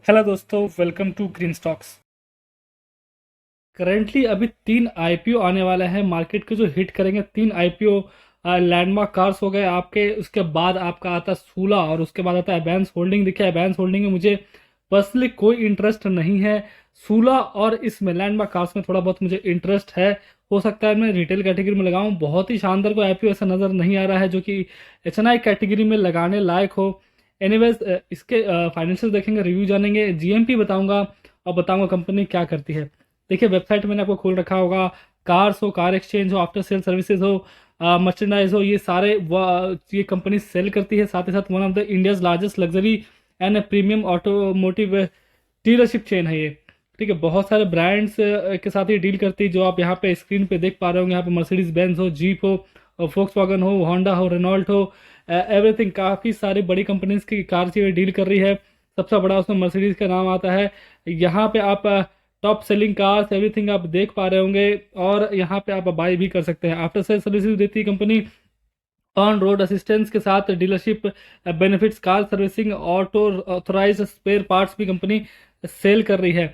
Hello दोस्तों, welcome to Green Stocks. Currently अभी 3 IPO आने वाला है मार्केट के, जो हिट करेंगे। 3 आईपीओ लैंडमार्क कार्स हो गए आपके, उसके बाद आपका आता है सूला, और उसके बाद आता है एवेंस होल्डिंग। देखिए, एवेंस होल्डिंग में मुझे पर्सनली कोई इंटरेस्ट नहीं है। सूला और इसमें लैंडमार्क कार्स में थोड़ा बहुत मुझे इंटरेस्ट है। हो सकता है मैं रिटेल कैटेगरी में लगाऊं। बहुत ही शानदार कोई आईपीओ ऐसा नज़र नहीं आ रहा है जो कि एचएनआई कैटेगरी में लगाने लायक हो। एनीवेज, इसके फाइनेंशियल देखेंगे, रिव्यू जानेंगे, जीएमपी बताऊंगा और बताऊंगा कंपनी क्या करती है। देखिए, वेबसाइट मैंने आपको खोल रखा होगा। कार्स हो, कार एक्सचेंज हो, आफ्टर सेल सर्विसेज हो, मर्चेंडाइज हो, ये सारे ये कंपनी सेल करती है। साथ ही साथ one of the India's largest luxury and premium automotive dealership chain है ये। ठीक है, बहुत सारे ब्रांड्स के साथ ये डील करती है, जो आप यहाँ पे स्क्रीन पे देख पा रहे होंगे। यहाँ पे मर्सिडीज बेंज हो, जीप हो, फोक्सवैगन हो, होंडा हो, रेनॉल्ट हो, एवरीथिंग। काफ़ी सारी बड़ी कंपनीज की कार से ये डील कर रही है। सबसे बड़ा उसमें मर्सिडीज का नाम आता है। यहाँ पे आप टॉप सेलिंग कार्स एवरीथिंग आप देख पा रहे होंगे, और यहाँ पे आप बाई भी कर सकते हैं। आफ्टर सेल सर्विसेज देती है कंपनी, ऑन रोड असिस्टेंस के साथ dealership benefits, car servicing, auto authorise spare parts भी कंपनी सेल कर रही है।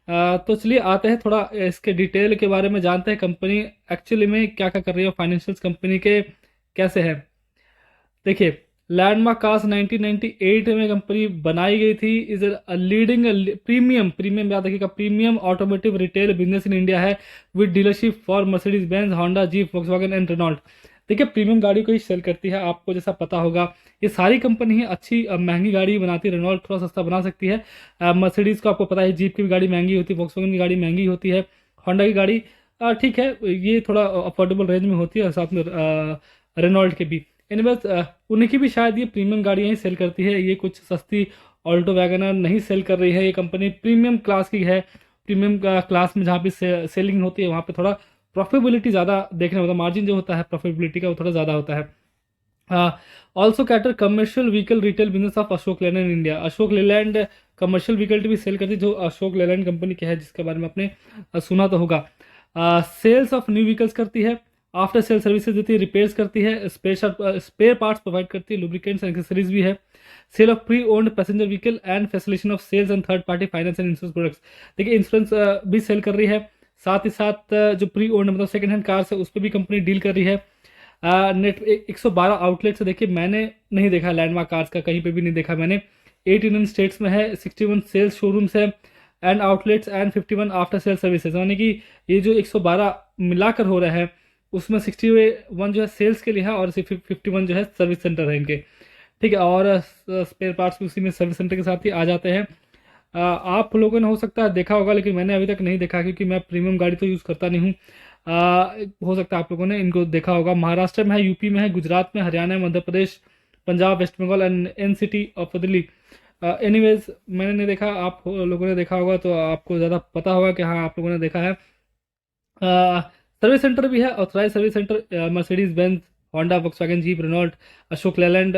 तो चलिए आते हैं, थोड़ा इसके डिटेल के बारे में जानते हैं। कंपनी एक्चुअली में क्या क्या कर रही है, फाइनेंशियल्स कंपनी के कैसे है। देखिए, लैंडमार्क कार्स 1998 में कंपनी बनाई गई थी। इज लीडिंग प्रीमियम प्रीमियम याद रखिएगा, premium automotive retail business in India है, with dealership for Mercedes Benz, Honda, Jeep, Volkswagen and Renault. देखिए, प्रीमियम गाड़ी को ही सेल करती है, आपको जैसा पता होगा। ये सारी कंपनी ही अच्छी महंगी गाड़ी बनाती है। रेनॉल्ट थोड़ा सस्ता बना सकती है। मर्सिडीज को आपको पता है, जीप की भी गाड़ी महंगी होती है, वॉक्सवैगन की गाड़ी महंगी होती है, होंडा की गाड़ी ठीक है, ये थोड़ा अफोर्डेबल रेंज में होती है, और साथ में रेनॉल्ट के भी। एनीवेज, उन्हीं की भी शायद ये प्रीमियम गाड़ियाँ ही सेल करती है। ये कुछ सस्ती ऑल्टो वैगनर नहीं सेल कर रही है। ये कंपनी प्रीमियम क्लास की है। प्रीमियम क्लास में जहाँ भी सेलिंग होती है, वहाँ पे थोड़ा प्रॉफिटेबिलिटी ज़्यादा देखने होता है। मार्जिन जो होता है प्रॉफिटेबिलिटी का, वो थोड़ा ज़्यादा होता है। Also cater commercial vehicle retail business of Ashok Leyland India. Ashok Leyland commercial vehicle भी सेल करती है, जो अशोक लेलैंड कंपनी की है, जिसके बारे में आपने सुना तो होगा। सेल्स ऑफ न्यू व्हीकल्स करती है, आफ्टर सेल सर्विसेज देती है, रिपेयर्स करती है, स्पेयर पार्ट्स प्रोवाइड करती है, लुब्रिकेंट्स एंड एक्सेसरीज भी है। Sale of pre owned passenger vehicle and facilitation of sales and third party finance and insurance products. देखिए, इंश्योरेंस भी सेल कर रही है। साथ ही साथ जो प्री ओन्ड मतलब सेकंड हैंड कार्स है, उस पर भी कंपनी डील कर रही है। नेट 112 आउटलेट्स है। देखिए, मैंने नहीं देखा लैंडमार्क कार्स का, कहीं पे भी नहीं देखा मैंने। 8 इंडियन स्टेट्स में है, 61 सेल्स शोरूम्स है and outlets and 51 after sale services. यानी कि ये जो 112 मिलाकर हो रहा है, उसमें 61 जो है सेल्स के लिए है, और 51 जो है सर्विस सेंटर है इनके। ठीक है, और स्पेयर पार्ट्स भी उसी में सर्विस सेंटर के साथ ही आ जाते हैं। आप लोगों ने हो सकता है देखा होगा, लेकिन मैंने अभी तक नहीं देखा, क्योंकि मैं प्रीमियम गाड़ी तो यूज़ करता नहीं हूँ। हो सकता है आप लोगों ने इनको देखा होगा। महाराष्ट्र में है, यूपी में है, गुजरात में, Haryana, Madhya Pradesh, Punjab, West Bengal and NCT of Delhi. Anyways, मैंने नहीं देखा, आप लोगों ने देखा होगा, तो आपको ज़्यादा पता होगा कि हाँ, आप लोगों ने देखा है। सर्विस सेंटर भी है, authorise service centre Mercedes Benz, Honda, Volkswagen, Jeep, Renault, Ashok Leyland.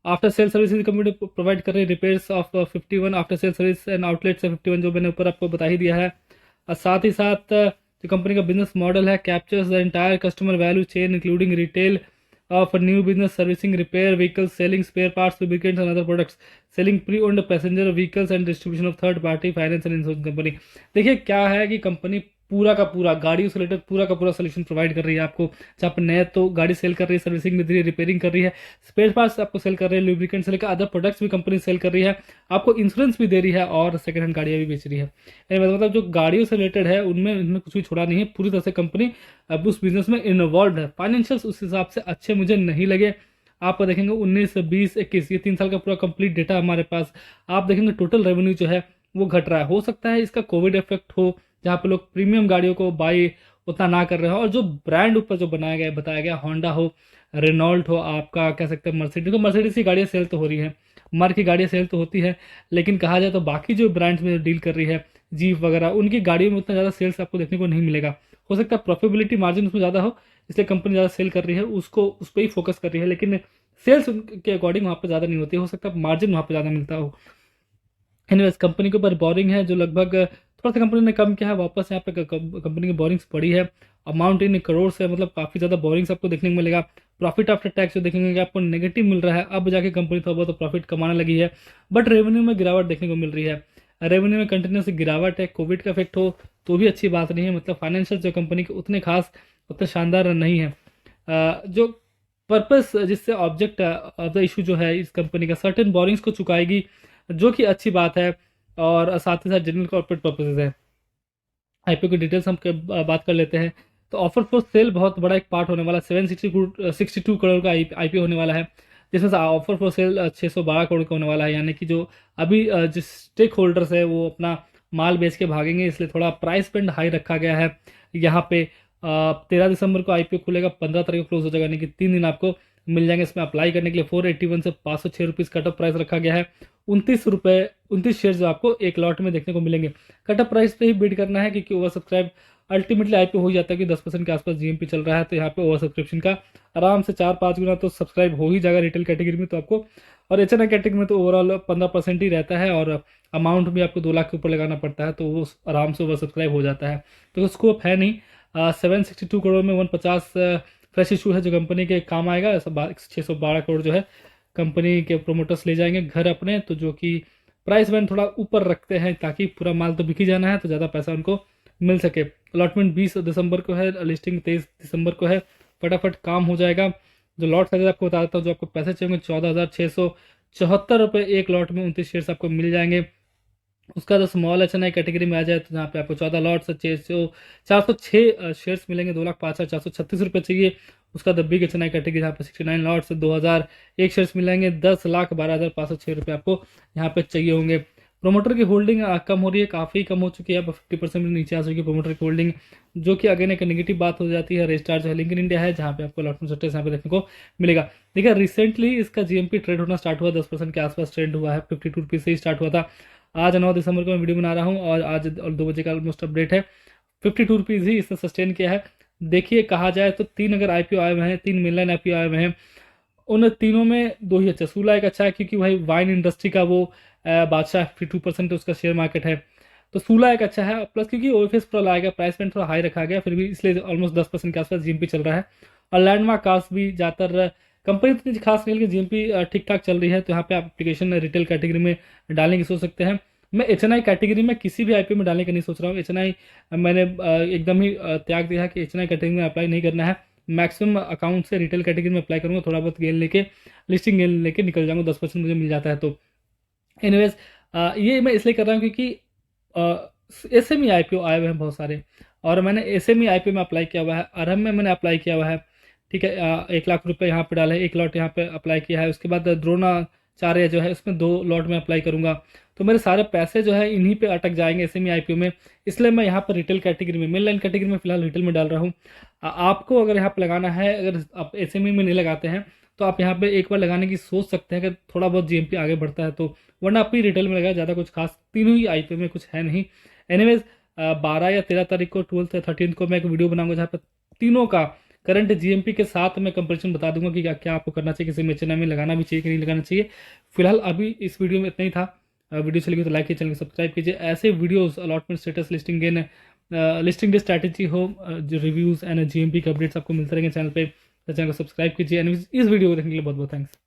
After sale services company provide कर रही है। Repairs of 51 after sale service and outlets है 51, जो मैंने ऊपर आपको बता ही दिया है। और साथ ही साथ जो कंपनी का बिजनेस मॉडल है, captures the entire customer value chain including retail of new business, servicing, repair vehicles, selling spare parts, lubricants and other products, selling pre owned passenger vehicles and distribution of third party finance and insurance company. देखिए, क्या है कि company पूरा का पूरा गाड़ियों से related पूरा का पूरा सोल्यूशन प्रोवाइड कर रही है आपको। जहाँ पर नए तो गाड़ी सेल कर रही है, सर्विसिंग में दे रही है, रिपेयरिंग कर रही है, स्पेयर पार्ट्स आपको सेल कर रही है, लुब्रिकेंट से लेकर अदर प्रोडक्ट्स भी कंपनी सेल कर रही है, आपको इंश्योरेंस भी दे रही है, और सेकंड हैंड गाड़ियाँ भी बेच रही है। मतलब जो गाड़ियों से रिलेटेड है, उनमें इन्होंने कुछ भी छोड़ा नहीं है। पूरी तरह से कंपनी अब उस बिजनेस में इन्वॉल्व है। फाइनेंशियल्स उस हिसाब से अच्छे मुझे नहीं लगे। आप देखेंगे 19, 20, 21, ये 3 साल का पूरा कंप्लीट डेटा हमारे पास। आप देखेंगे टोटल रेवेन्यू जो है वो घट रहा है। हो सकता है इसका कोविड इफेक्ट हो, जहाँ पे लोग प्रीमियम गाड़ियों को बाई उतना ना कर रहे हो, और जो ब्रांड ऊपर जो बनाया गया बताया गया, होंडा हो, रेनॉल्ट हो, आपका कह सकते हैं मर्सिडीज को, मर्सिडीज की गाड़ियाँ सेल तो हो रही हैं, मर की गाड़ियाँ सेल तो होती है, लेकिन कहा जाए तो बाकी जो ब्रांड्स में डील कर रही है, जीप वगैरह, उनकी गाड़ियों में उतना ज़्यादा सेल्स आपको देखने को नहीं मिलेगा। हो सकता है प्रॉफिटेबिलिटी मार्जिन उसमें ज़्यादा हो, इसलिए कंपनी ज़्यादा सेल कर रही है, उसको उस पर ही फोकस कर रही है, लेकिन सेल्स उनके अकॉर्डिंग वहाँ पर ज़्यादा नहीं होती। हो सकता है मार्जिन वहाँ पर ज़्यादा मिलता हो। एनीवेज, कंपनी के ऊपर बोरिंग है, जो लगभग थोड़ा सा कंपनी ने कम किया है। वापस यहाँ पे कंपनी की बोरिंग्स बढ़ी है, अमाउंट इन करोड़ से, मतलब काफ़ी ज़्यादा बोरिंग्स आपको देखने को मिलेगा। प्रॉफिट आफ्टर टैक्स जो देखेंगे कि आपको नेगेटिव मिल रहा है, अब जाके कंपनी थोड़ा बहुत तो प्रॉफिट कमाने लगी है, बट रेवेन्यू में गिरावट देखने को मिल रही है। रेवेन्यू में कंटिन्यूस गिरावट है, कोविड का इफेक्ट हो तो भी अच्छी बात नहीं है, मतलब फाइनेंशियल जो कंपनी के उतने खास उतने शानदार नहीं है। जो पर्पस जिससे ऑब्जेक्ट ऑफ द इशू जो है इस कंपनी का, सर्टेन बोरिंग्स को चुकाएगी, जो कि अच्छी बात है, और साथ ही साथ जनरल कॉर्पोरेट पर्पसेज है। आईपीओ की डिटेल्स हम बात कर लेते हैं। तो ऑफर फॉर सेल बहुत बड़ा एक पार्ट होने वाला, 762 करोड़ का आईपीओ होने वाला है, जिसमें से ऑफर फॉर सेल 612 करोड़ का होने वाला है। यानी कि जो अभी जिस स्टेक होल्डर्स है वो अपना माल बेच के भागेंगे, इसलिए थोड़ा प्राइस पेंड हाई रखा गया है। यहाँ पे 13 दिसंबर को आईपीओ खुलेगा, 15 तारीख को क्लोज हो जाएगा, यानी कि 3 दिन आपको मिल जाएंगे इसमें अप्लाई करने के लिए। 481 से 506 रुपीज़ कट ऑफ प्राइस रखा गया है। 29 शेयर जो आपको एक लॉट में देखने को मिलेंगे। कट ऑफ प्राइस पे ही बिड करना है, क्योंकि ओवर सब्सक्राइब अल्टीमेटली आईपीओ हो जाता है कि 10% के आसपास जीएमपी चल रहा है, तो यहाँ पे ओवर सब्सक्रिप्शन का आराम से 4-5 गुना तो सब्सक्राइब हो ही जाएगा रिटेल कैटेगरी में तो आपको। और एचएनआई कैटेगरी में तो ओवरऑल 15% ही रहता है, और अमाउंट भी आपको 2 लाख के ऊपर लगाना पड़ता है, तो वो आराम से ओवर सब्सक्राइब हो जाता है, तो स्कोप है नहीं। 762 करोड़ में 150 फ्रेश इशू है जो कंपनी के काम आएगा। 612 करोड़ जो है कंपनी के प्रोमोटर्स ले जाएंगे घर अपने, तो जो कि प्राइस बैंड थोड़ा ऊपर रखते हैं, ताकि पूरा माल तो बिक ही जाना है, तो ज़्यादा पैसा उनको मिल सके। अलॉटमेंट 20 दिसंबर को है, लिस्टिंग 23 दिसंबर को है, फटाफट काम हो जाएगा। जो लॉट साइज आपको बता देता हूँ, जो आपको पैसे चाहिए 14,674 रुपये एक लॉट में 29 शेयर्स आपको मिल जाएंगे। उसका जो स्मॉल एचएनआई कैटेगरी में आ जाए, तो जहाँ पे आपको 14 लॉट्स 406 शेयर्स मिलेंगे, 2,05,436 रुपये चाहिए। उसका द बिग एचएनआई कैटेगरी जहाँ पे 69 लॉट्स 2,001 शेयर्स मिलेंगे, 10,12,506 रुपये आपको यहाँ पे चाहिए होंगे। प्रोमोटर की होल्डिंग कम हो रही है, काफ़ी कम हो चुकी है, अब 50% नीचे आ चुकी है प्रोमोटर की होल्डिंग, जो कि अगेन एक नेगेटिव बात हो जाती है। रजिस्ट्रार जो है लिंक इन इंडिया है, जहाँ पे आपको अलॉटमेंट स्टेटस यहाँ पे देखने को मिलेगा। देखिए रिसेंटली इसका जीएमपी ट्रेड होना स्टार्ट हुआ, 10% के आसपास ट्रेंड हुआ है, 52 रुपीज़ से ही स्टार्ट हुआ था। आज 9 दिसंबर को मैं वीडियो बना रहा हूँ, और आज 2 बजे का ऑलमोस्ट अपडेट है, 52 रुपीज़ ही इसने सस्टेन किया है। देखिए कहा जाए तो 3 अगर आईपीओ आए हुए हैं, 3 मेनलाइन आईपीओ आए हुए हैं, उन तीनों में 2 ही अच्छा। सूला एक अच्छा है, क्योंकि भाई वाइन इंडस्ट्री का वो बादशाह 52% उसका शेयर मार्केट है, तो सूला एक अच्छा है। प्लस क्योंकि ओएफएस प्रो लाया गया, प्राइस पॉइंट थोड़ा हाई रखा गया, फिर भी इसलिए ऑलमोस्ट 10% के आसपास जीएमपी चल रहा है। और लैंडमार्क कार्स भी ज़्यादातर कंपनी इतनी खास नहीं, लेकिन जीएमपी ठीक ठाक चल रही है, तो यहाँ पे आप एप्लीकेशन रिटेल कैटेगरी में डालने की सोच सकते हैं। मैं एचएनआई कैटेगरी में किसी भी आईपीओ में डालने का नहीं सोच रहा हूँ। एचएनआई मैंने एकदम ही त्याग दिया है कि एचएनआई कैटेगरी में अप्लाई नहीं करना है। मैक्सिमम अकाउंट से रिटेल कैटेगरी में अप्लाई करूँगा, थोड़ा बहुत गेन लेके लिस्टिंग गेन लेके निकल जाऊँगा, 10% मुझे मिल जाता है तो। एनीवेज ये मैं इसलिए कर रहा हूँ क्योंकि एसएमई आईपीओ आए हुए हैं बहुत सारे, और मैंने एसएमई आईपीओ में अप्लाई किया हुआ है, अरहम में मैंने अप्लाई किया हुआ है, ठीक है। 1 लाख रुपए यहाँ पे डाले, एक लॉट यहाँ पे अप्लाई किया है। उसके बाद द्रोणाचार्य जो है उसमें 2 लॉट में अप्लाई करूँगा, तो मेरे सारे पैसे जो है इन्हीं पे अटक जाएंगे एसएमई आईपीओ में, इसलिए मैं यहाँ पर रिटेल कैटेगरी में, मेन लाइन कैटेगरी में फिलहाल रिटेल में डाल रहा हूँ। आपको अगर यहाँ पर लगाना है, अगर आप एसएमई में नहीं लगाते हैं, तो आप यहाँ पे एक बार लगाने की सोच सकते हैं, कि थोड़ा बहुत जीएमपी आगे बढ़ता है तो, वरना आप ही रिटेल में लगाया, ज़्यादा कुछ खास तीनों ही आईपीओ में कुछ है नहीं। एनीवेज 12 या 13 तारीख को, 12 या 13 को मैं एक वीडियो बनाऊंगा, जहाँ पर तीनों का करंट जीएमपी के साथ मैं कंपेरिजन बता दूंगा कि क्या क्या आपको करना चाहिए, किसी में एचएनआई में लगाना भी चाहिए कि नहीं लगाना चाहिए। फिलहाल अभी इस वीडियो में इतना ही था। वीडियो चलेगी तो लाइक कीजिए, चैनल को सब्सक्राइब कीजिए। ऐसे videos allotment status listing gain listing day strategy हो, जो रिव्यूज़ एंड जीएमपी के अपडेट्स आपको मिलते रहेंगे चैनल पे, तो चैनल को सब्सक्राइब कीजिए। इस वीडियो को देखने के लिए बहुत बहुत थैंक्स।